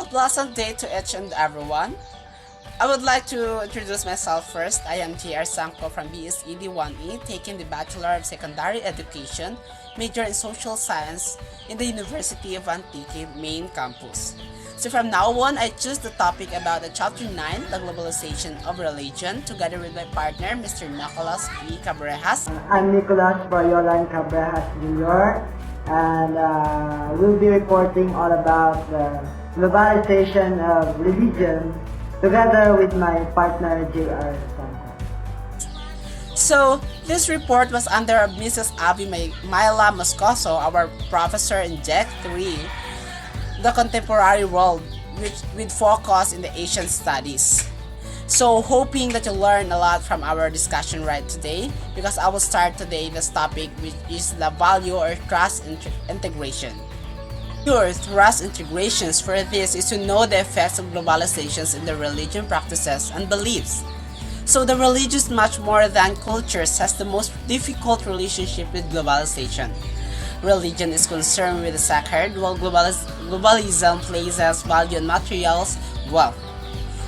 pleasant day to each and everyone. I would like to introduce myself first. I am J.R. Sanko from BSED 1E, taking the Bachelor of Secondary Education, major in Social Science in the University of Antique main campus. So from now on, I choose the topic about the Chapter 9, the globalization of religion, together with my partner, Mr. Nicholas P. Cabrejas. I'm Nicholas Bayolan Cabrejas Jr. and we'll be reporting all about the globalization of religion together with my partner J.R. Sanko. So, this report was under Mrs. Abby Myla Moscoso, our professor in GEC 3, the contemporary world, with focus in the Asian studies. So, hoping that you learn a lot from our discussion right today, because I will start today this topic, which is the value or trust integration. Your trust integrations for this is to know the effects of globalizations in the religion practices and beliefs. So the religious, much more than cultures, has the most difficult relationship with globalization. Religion is concerned with the sacred, while globalism places value on materials, wealth.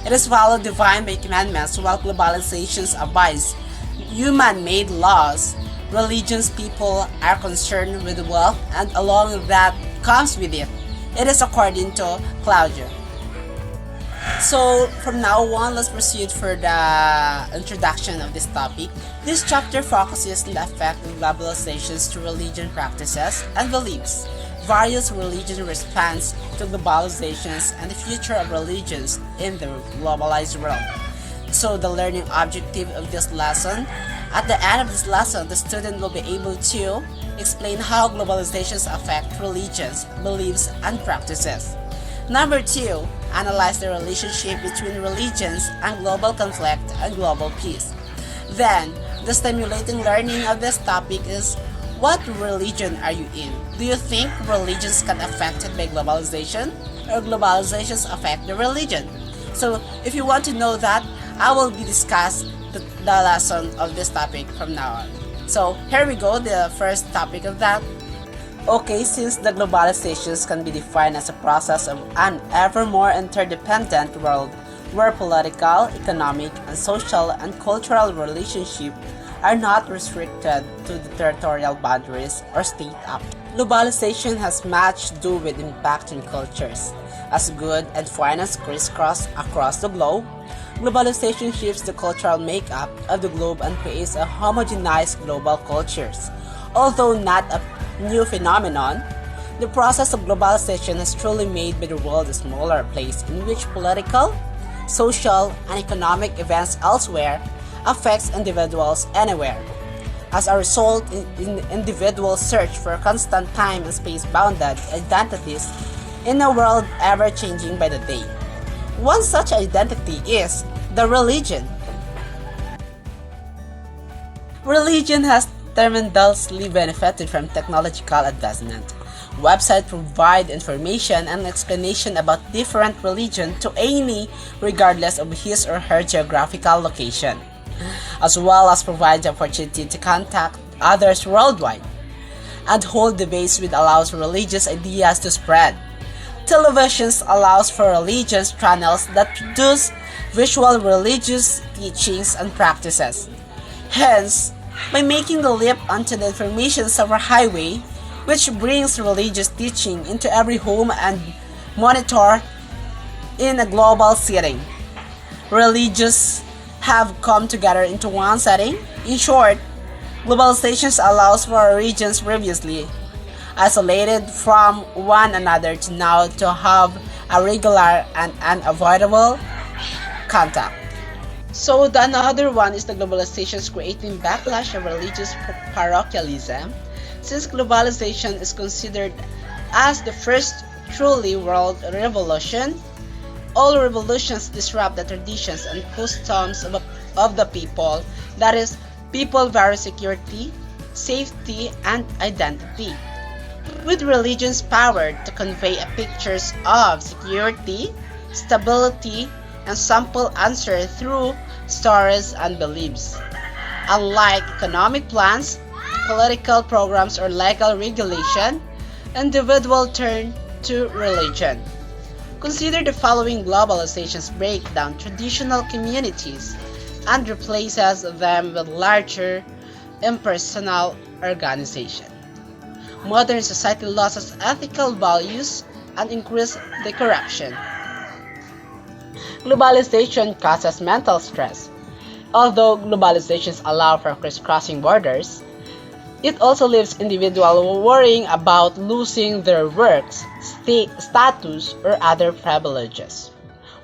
It is value defined by commandments, while globalizations abides human-made laws. Religions people are concerned with wealth, and along that comes with it. It is according to Claudio. So from now on, let's proceed for the introduction of this topic. This chapter focuses on the effect of globalizations to religion practices and beliefs, various religion response to globalizations, and the future of religions in the globalized world. So the learning objective of this lesson, at the end of this lesson, the student will be able to explain how globalizations affect religions, beliefs, and practices. Number 2, analyze the relationship between religions and global conflict and global peace. Then, the stimulating learning of this topic is, what religion are you in? Do you think religions can affected by globalization, or globalizations affect the religion? So, if you want to know that, I will be discuss the lesson of this topic from now on. So here we go, the first topic of that. Okay, since the globalizations can be defined as a process of an ever more interdependent world where political, economic, and social and cultural relationships are not restricted to the territorial boundaries or state acts. Globalization has much to do with impacting cultures. As good and finance crisscross across the globe, globalization shifts the cultural makeup of the globe and creates a homogenized global cultures. Although not a new phenomenon, the process of globalization has truly made the world a smaller place in which political, social, and economic events elsewhere affects individuals anywhere. As a result, individuals search for constant time and space-bounded identities in a world ever changing by the day. One such identity is the religion. Religion has tremendously benefited from technological advancement. Websites provide information and explanation about different religions to any regardless of his or her geographical location, as well as provide the opportunity to contact others worldwide and hold debates which allows religious ideas to spread. Televisions allows for religious channels that produce visual religious teachings and practices. Hence, by making the leap onto the information superhighway, which brings religious teaching into every home and monitor in a global setting, religious have come together into one setting. In short, globalization allows for regions previously isolated from one another to now to have a regular and unavoidable contact. So the another one is the globalizations creating backlash of religious parochialism. Since globalization is considered as the first truly world revolution, all revolutions disrupt the traditions and customs of the people, that is, people value security, safety, and identity. With religion's power to convey pictures of security, stability, and simple answer through stories and beliefs. Unlike economic plans, political programs, or legal regulation, individuals turn to religion. Consider the following: globalizations break down traditional communities and replaces them with larger, impersonal organizations. Modern society loses ethical values and increases the corruption. Globalization causes mental stress. Although globalizations allow for crisscrossing borders, it also leaves individuals worrying about losing their works, status, or other privileges.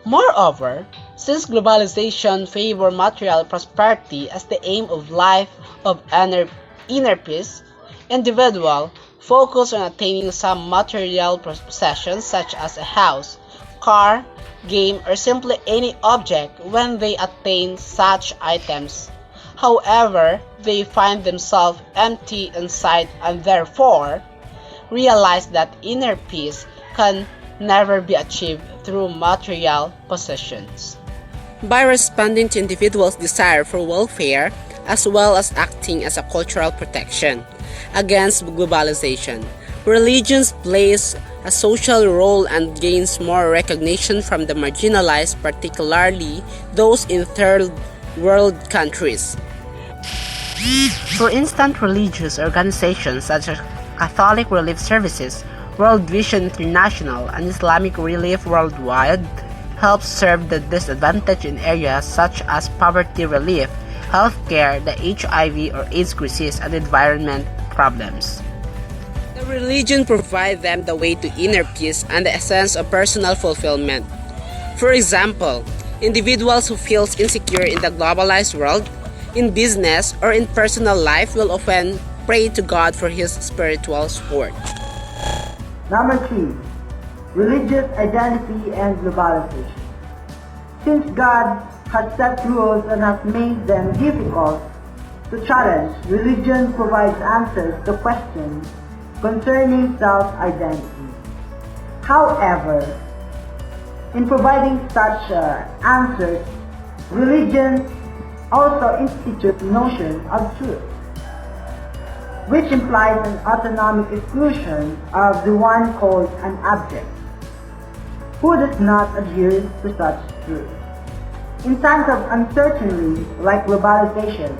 Moreover, since globalization favors material prosperity as the aim of life of inner peace, individuals focus on attaining some material possessions such as a house, car, game, or simply any object. When they attain such items, however, they find themselves empty inside and therefore realize that inner peace can never be achieved through material possessions. By responding to individuals' desire for welfare, as well as acting as a cultural protection against globalization, religions plays a social role and gains more recognition from the marginalized, particularly those in third world countries. For instance, religious organizations such as Catholic Relief Services, World Vision International, and Islamic Relief Worldwide help serve the disadvantaged in areas such as poverty relief, healthcare, the HIV or AIDS crisis, and environment problems. The religion provides them the way to inner peace and the essence of personal fulfillment. For example, individuals who feel insecure in the globalized world, in business, or in personal life will often pray to God for his spiritual support. Number 3. Religious identity and globalization. Since God has set rules and has made them difficult to challenge, religion provides answers to questions concerning self-identity. However, in providing such answers, religion also institutes notion of truth, which implies an autonomic exclusion of the one called an object, who does not adhere to such truth. In times of uncertainty like globalization,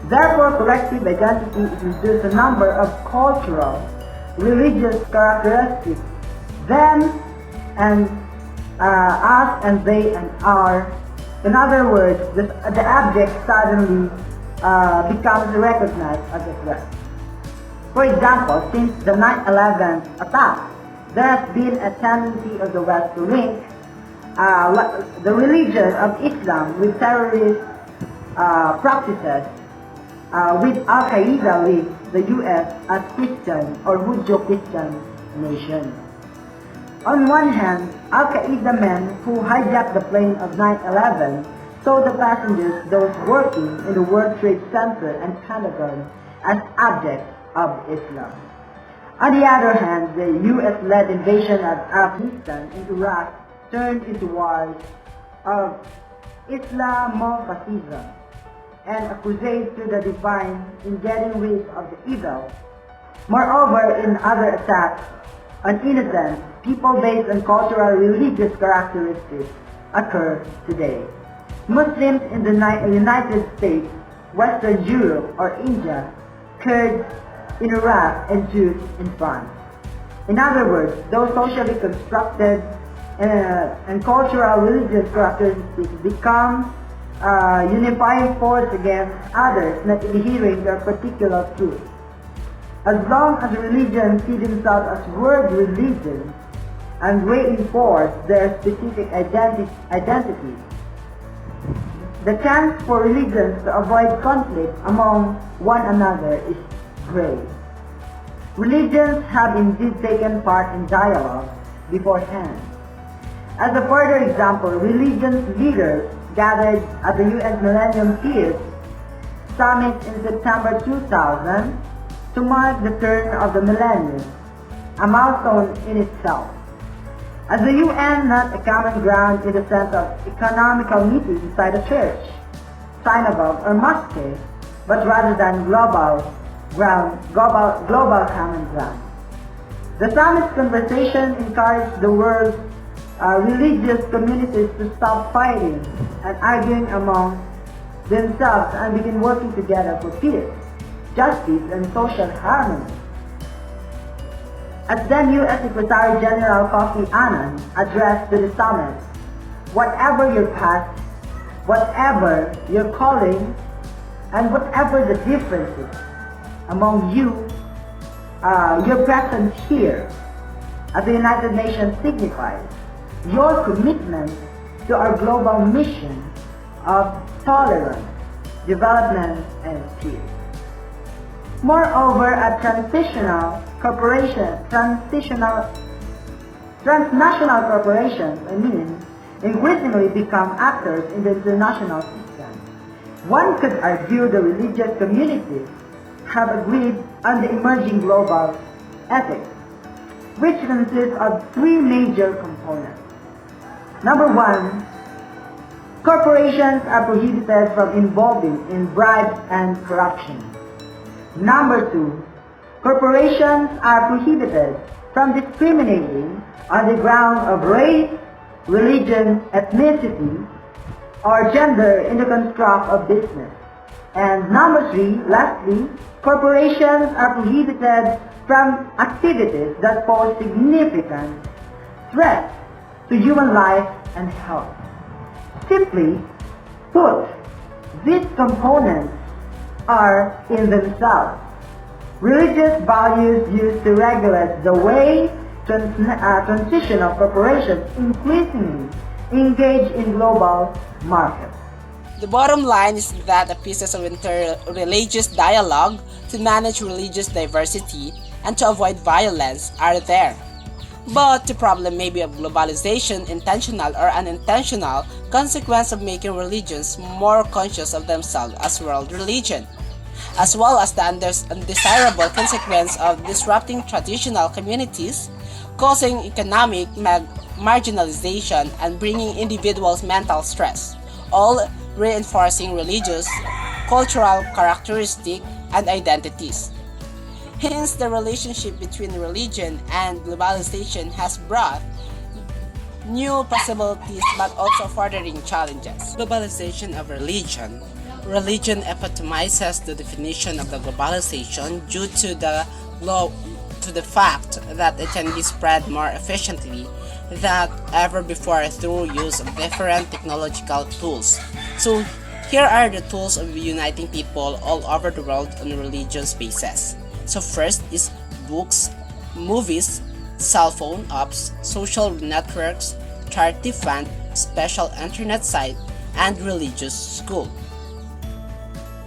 therefore collective identity is reduced to a number of cultural, religious characteristics, them and us and they and our. In other words, the object suddenly becomes recognized as a threat. For example, since the 9/11 attack, there has been a tendency of the West to link the religion of Islam with terrorist practices, with Al-Qaeda with the U.S. as Christian or Judeo-Christian nation. On one hand, Al-Qaeda men who hijacked the plane of 9/11 saw the passengers, those working in the World Trade Center and Pentagon, as objects of Islam. On the other hand, the U.S.-led invasion of Afghanistan and Iraq turned into wars of Islamofascism and a crusade to the divine in getting rid of the evil. Moreover, in other attacks on innocent people based on cultural religious characteristics occur today. Muslims in the United States, Western Europe or India, Kurds in Iraq, and Jews in France. In other words, those socially constructed and cultural religious characteristics become a unifying force against others not adhering to a particular truth. As long as religions see themselves as world religions and reinforce their specific identities, the chance for religions to avoid conflict among one another is great. Religions have indeed taken part in dialogue beforehand. As a further example, religious leaders gathered at the UN Millennium Peace Summit in September 2000 to mark the turn of the millennium, a milestone in itself. As the UN, not a common ground in the sense of economical meetings inside a church, synagogue, or mosque, but rather than global common ground. The summit's conversation encouraged the world religious communities to stop fighting and arguing among themselves and begin working together for peace, justice, and social harmony. As then U.S. Secretary General Kofi Annan addressed to the summit, whatever your past, whatever your calling, and whatever the differences among you, your presence here at the United Nations signifies your commitment to our global mission of tolerance, development, and peace. Moreover, a transnational corporations, increasingly become actors in the international system. One could argue the religious communities have agreed on the emerging global ethics, which consists of three major components. Number one, corporations are prohibited from involving in bribes and corruption. Number two, corporations are prohibited from discriminating on the ground of race, religion, ethnicity, or gender in the construct of business. And number three, lastly, corporations are prohibited from activities that pose significant threats to human life and health. Simply put, these components are in themselves religious values used to regulate the way transitional corporations increasingly engage in global markets. The bottom line is that the pieces of inter-religious dialogue to manage religious diversity and to avoid violence are there. But the problem may be of globalization, intentional or unintentional, consequence of making religions more conscious of themselves as world religion, as well as the undesirable consequence of disrupting traditional communities, causing economic marginalization and bringing individuals mental stress, all reinforcing religious, cultural characteristics and identities. Hence, the relationship between religion and globalization has brought new possibilities but also furthering challenges. Globalization of religion. Religion epitomizes the definition of the globalization due to the fact that it can be spread more efficiently than ever before through use of different technological tools. So here are the tools of uniting people all over the world on religious basis. So first is books, movies, cell phone apps, social networks, charity fund, special internet site, and religious school.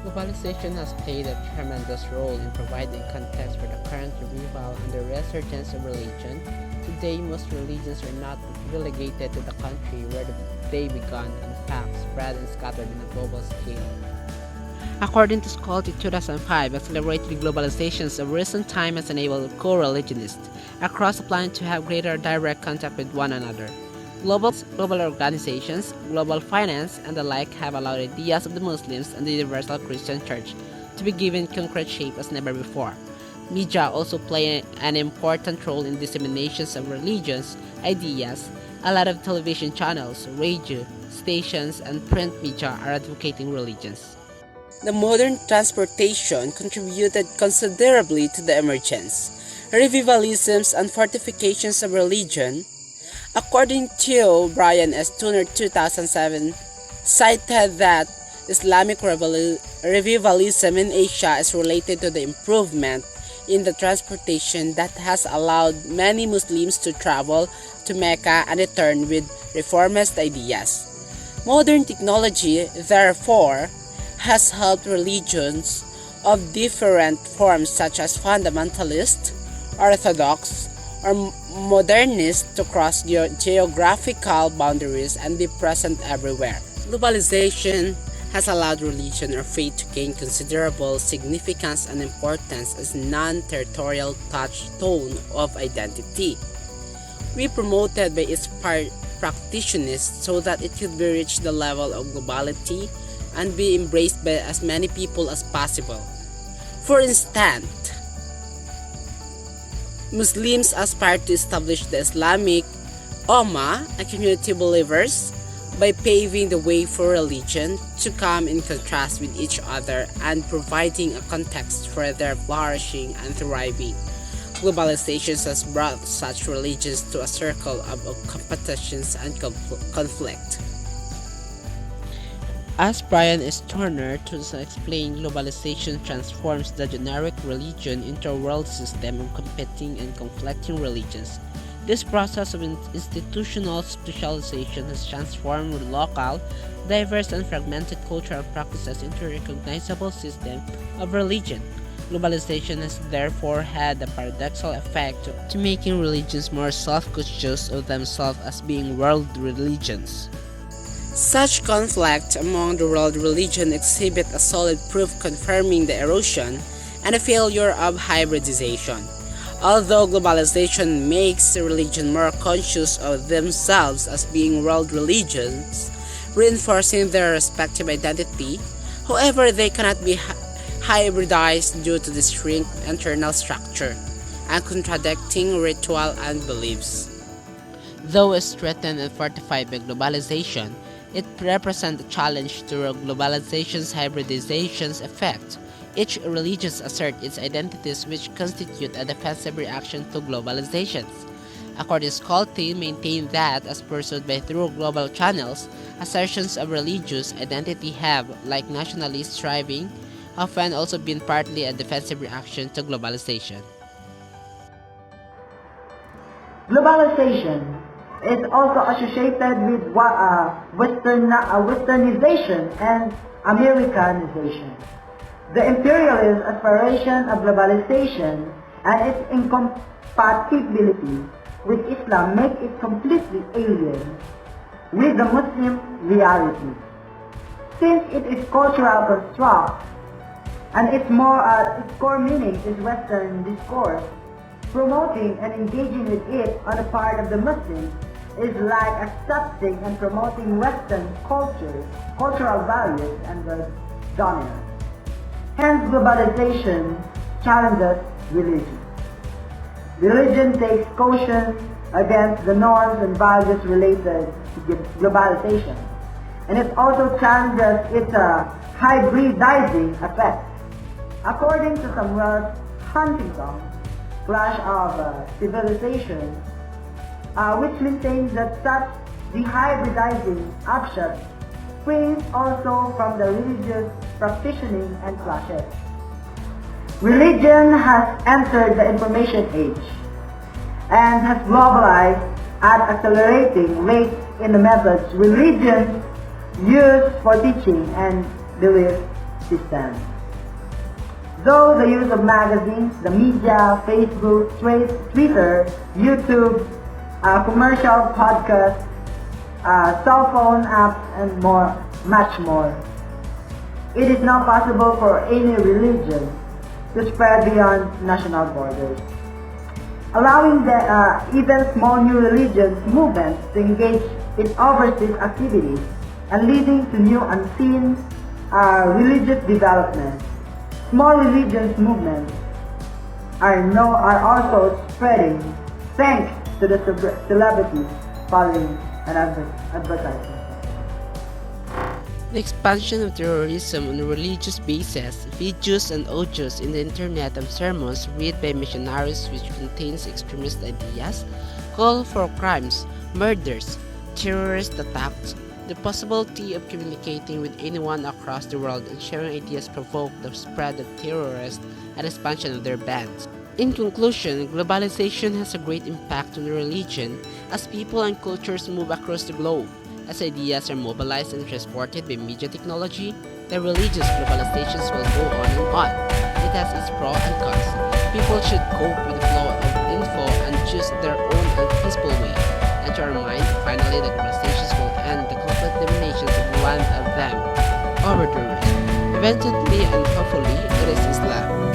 Globalization has played a tremendous role in providing context for the current revival and the resurgence of religion. Today, most religions are not relegated to the country where they began, in fact, spread and scattered in a global scale. According to Scholti 2005, accelerated globalizations of recent time has enabled co-religionists across the planet to have greater direct contact with one another. Global organizations, global finance, and the like have allowed ideas of the Muslims and the Universal Christian Church to be given concrete shape as never before. Media also play an important role in disseminations of religions, ideas. A lot of television channels, radio stations, and print media are advocating religions. The modern transportation contributed considerably to the emergence, revivalisms, and fortifications of religion. According to Brian S. Turner 2007, cited that Islamic revivalism in Asia is related to the improvement in the transportation that has allowed many Muslims to travel to Mecca and return with reformist ideas. Modern technology, therefore, has helped religions of different forms such as fundamentalist, orthodox, or modernist to cross geographical boundaries and be present everywhere. Globalization has allowed religion or faith to gain considerable significance and importance as non-territorial touchstone of identity. We promoted by its practitioners so that it could reach the level of globality and be embraced by as many people as possible. For instance, Muslims aspire to establish the Islamic and community believers, by paving the way for religion to come in contrast with each other and providing a context for their flourishing and thriving. Globalization has brought such religions to a circle of competitions and conflict. As Brian S. Turner to explain, globalization transforms the generic religion into a world system of competing and conflicting religions. This process of institutional specialization has transformed local, diverse, and fragmented cultural practices into a recognizable system of religion. Globalization has therefore had a paradoxical effect to making religions more self-conscious of themselves as being world religions. Such conflict among the world religions exhibit a solid proof confirming the erosion and the failure of hybridization. Although globalization makes religion more conscious of themselves as being world religions, reinforcing their respective identity, however, they cannot be hybridized due to the distinct internal structure and contradicting ritual and beliefs. Though strengthened and fortified by globalization, it represents a challenge to globalization's hybridization's effect. Each religion asserts its identities which constitute a defensive reaction to globalizations. According to Scolti, maintain that, as pursued by through global channels, assertions of religious identity have, like nationalist striving, often also been partly a defensive reaction to globalization. Globalization is also associated with westernization and Americanization. The imperialist aspiration of globalization and its incompatibility with Islam make it completely alien with the Muslim reality. Since it is cultural construct and its core meaning is Western discourse, promoting and engaging with it on the part of the Muslims is like accepting and promoting Western culture, cultural values, and the dominance. Hence, globalization challenges religion. Religion takes caution against the norms and values related to globalization, and it also challenges its hybridizing effect. According to Samuel Huntington, Clash of Civilization, which maintains that such dehybridizing action springs also from the religious practicing and clashes. Religion has entered the information age and has globalized at accelerating rates in the methods religion use for teaching and belief systems. Though the use of magazines, the media, Facebook, Twitter, YouTube, commercial podcasts, cell phone apps, and much more, it is now possible for any religion to spread beyond national borders, allowing even small new religious movements to engage in overseas activities and leading to new unseen religious developments. Small religious movements are also spreading thanks to the celebrities following and advertising. The expansion of terrorism on a religious basis, videos and audios in the internet of sermons read by missionaries which contains extremist ideas, call for crimes, murders, terrorist attacks, the possibility of communicating with anyone across the world and sharing ideas provoke the spread of terrorists and expansion of their bands. In conclusion, globalization has a great impact on religion as people and cultures move across the globe. As ideas are mobilized and transported by media technology, the religious globalizations will go on and on. It has its pros and cons. People should cope with the flow of info and choose their own and peaceful way. And to our mind, finally the globalizations will end the conflict dominations of one of them over the rest. Eventually and hopefully, it is Islam.